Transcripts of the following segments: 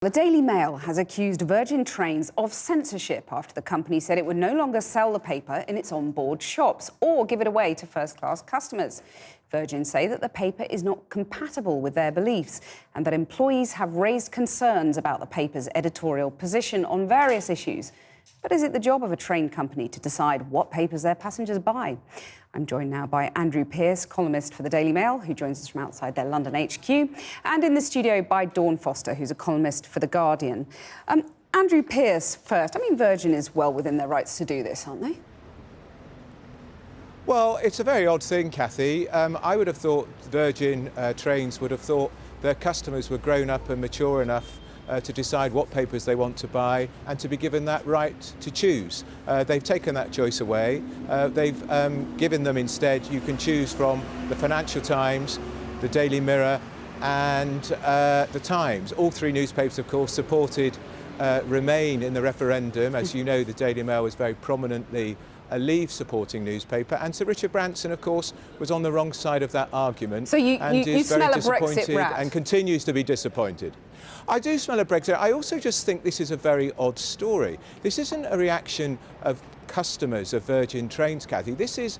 The Daily Mail has accused Virgin Trains of censorship after the company said it would no longer sell the paper in its onboard shops or give it away to first-class customers. Virgin say that the paper is not compatible with their beliefs and that employees have raised concerns about the paper's editorial position on various issues. But is it the job of a train company to decide what papers their passengers buy? I'm joined now by Andrew Pearce, columnist for the Daily Mail, who joins us from outside their London HQ, and in the studio by Dawn Foster, who's a columnist for The Guardian. Andrew Pearce first. I mean, Virgin is well within their rights to do this, aren't they? Well, it's a very odd thing, Cathy. I would have thought Virgin Trains would have thought their customers were grown up and mature enough to decide what papers they want to buy and to be given that right to choose. They've taken that choice away. They've given them instead, you can choose from the Financial Times, the Daily Mirror and the Times. All three newspapers, of course, supported Remain in the referendum. As you know, the Daily Mail was very prominently a Leave supporting newspaper, and Sir Richard Branson, of course, was on the wrong side of that argument. So you smell a Brexit rat? And continues to be disappointed. I do smell a Brexit. I also just think this is a very odd story. This isn't a reaction of customers of Virgin Trains, Cathy. This is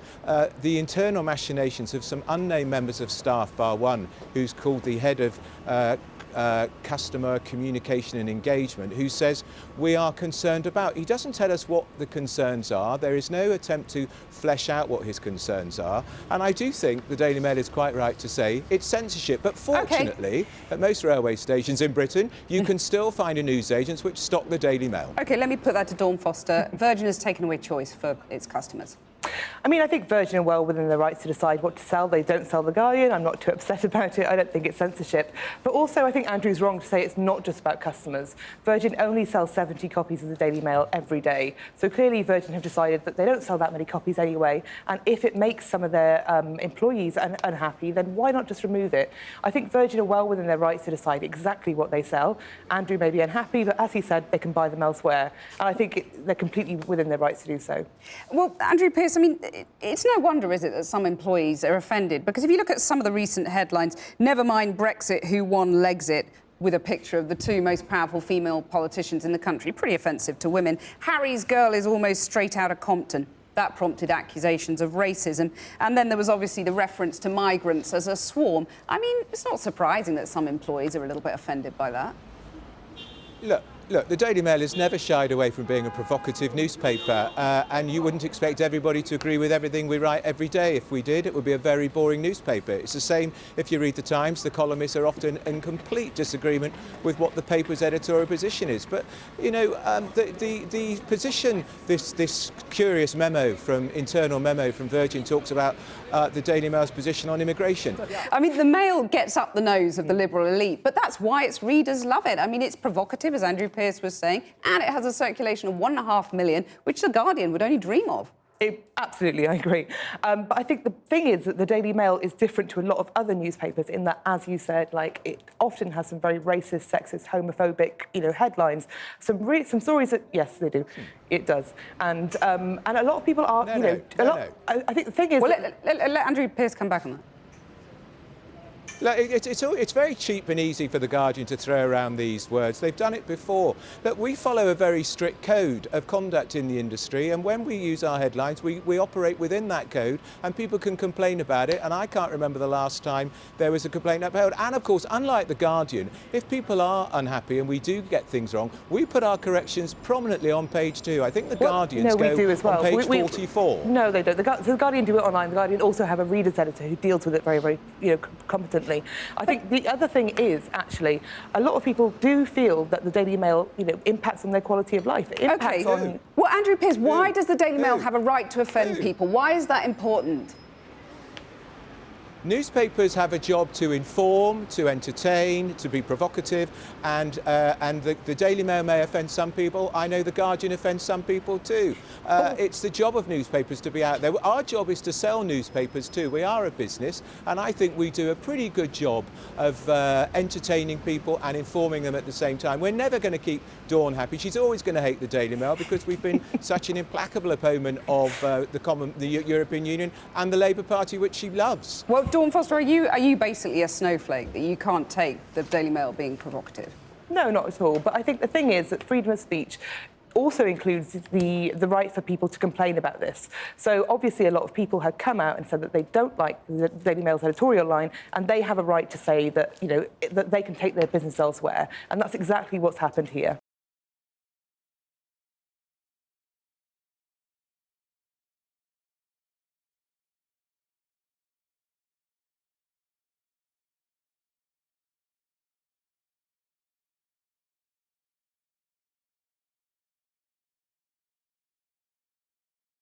the internal machinations of some unnamed members of staff, bar one, who's called the head of customer communication and engagement, who says we are concerned about. He doesn't tell us what the concerns are. There is no attempt to flesh out what his concerns are. And I do think the Daily Mail is quite right to say it's censorship. But fortunately, at most railway stations in Britain, you can still find a newsagents which stock the Daily Mail. OK, let me put that to Dawn Foster. Virgin has taken away choice for its customers. I mean, I think Virgin are well within their rights to decide what to sell. They don't sell The Guardian. I'm not too upset about it. I don't think it's censorship. But also, I think Andrew's wrong to say it's not just about customers. Virgin only sells 70 copies of the Daily Mail every day. So clearly, Virgin have decided that they don't sell that many copies anyway. And if it makes some of their employees unhappy, then why not just remove it? I think Virgin are well within their rights to decide exactly what they sell. Andrew may be unhappy, but as he said, they can buy them elsewhere. And I think they're completely within their rights to do so. Well, Andrew Pearce, I mean, it's no wonder, is it, that some employees are offended? Because if you look at some of the recent headlines, never mind Brexit, who won Legsit, with a picture of the two most powerful female politicians in the country, pretty offensive to women. Harry's girl is almost straight out of Compton. That prompted accusations of racism. And then there was obviously the reference to migrants as a swarm. I mean, it's not surprising that some employees are a little bit offended by that. Look, the Daily Mail has never shied away from being a provocative newspaper, and you wouldn't expect everybody to agree with everything we write every day. If we did, it would be a very boring newspaper. It's the same if you read the Times. The columnists are often in complete disagreement with what the paper's editorial position is. But, you know, the position, this curious internal memo from Virgin talks about the Daily Mail's position on immigration. I mean, the Mail gets up the nose of the Liberal elite, but that's why its readers love it. I mean, it's provocative, as Andrew Pearce was saying, and it has a circulation of 1.5 million, which The Guardian would only dream of. Absolutely, I agree. But I think the thing is that the Daily Mail is different to a lot of other newspapers in that, as you said, like, it often has some very racist, sexist, homophobic, headlines. Some stories that, yes, they do. It does. And a lot of people are, I think the thing is... Well, let Andrew Pearce come back on that. Look, it's very cheap and easy for The Guardian to throw around these words. They've done it before. But we follow a very strict code of conduct in the industry, and when we use our headlines, we operate within that code, and people can complain about it, and I can't remember the last time there was a complaint upheld. And, of course, unlike The Guardian, if people are unhappy and we do get things wrong, we put our corrections prominently on page 2. I think The Guardians go on page 44. No, they don't. The Guardian do it online. The Guardian also have a reader's editor who deals with it very, very competently. I think the other thing is, actually, a lot of people do feel that the Daily Mail, impacts on their quality of life. It impacts on... Well, Andrew Pearce, why does the Daily Mail have a right to offend people? Why is that important? Newspapers have a job to inform, to entertain, to be provocative, and the Daily Mail may offend some people. I know The Guardian offends some people too. It's the job of newspapers to be out there. Our job is to sell newspapers too. We are a business, and I think we do a pretty good job of entertaining people and informing them at the same time. We're never going to keep Dawn happy. She's always going to hate the Daily Mail because we've been such an implacable opponent of the European Union and the Labour Party, which she loves. Well, Dawn Foster, are you basically a snowflake that you can't take the Daily Mail being provocative? No, not at all. But I think the thing is that freedom of speech also includes the right for people to complain about this. So obviously a lot of people have come out and said that they don't like the Daily Mail's editorial line, and they have a right to say that, that they can take their business elsewhere. And that's exactly what's happened here.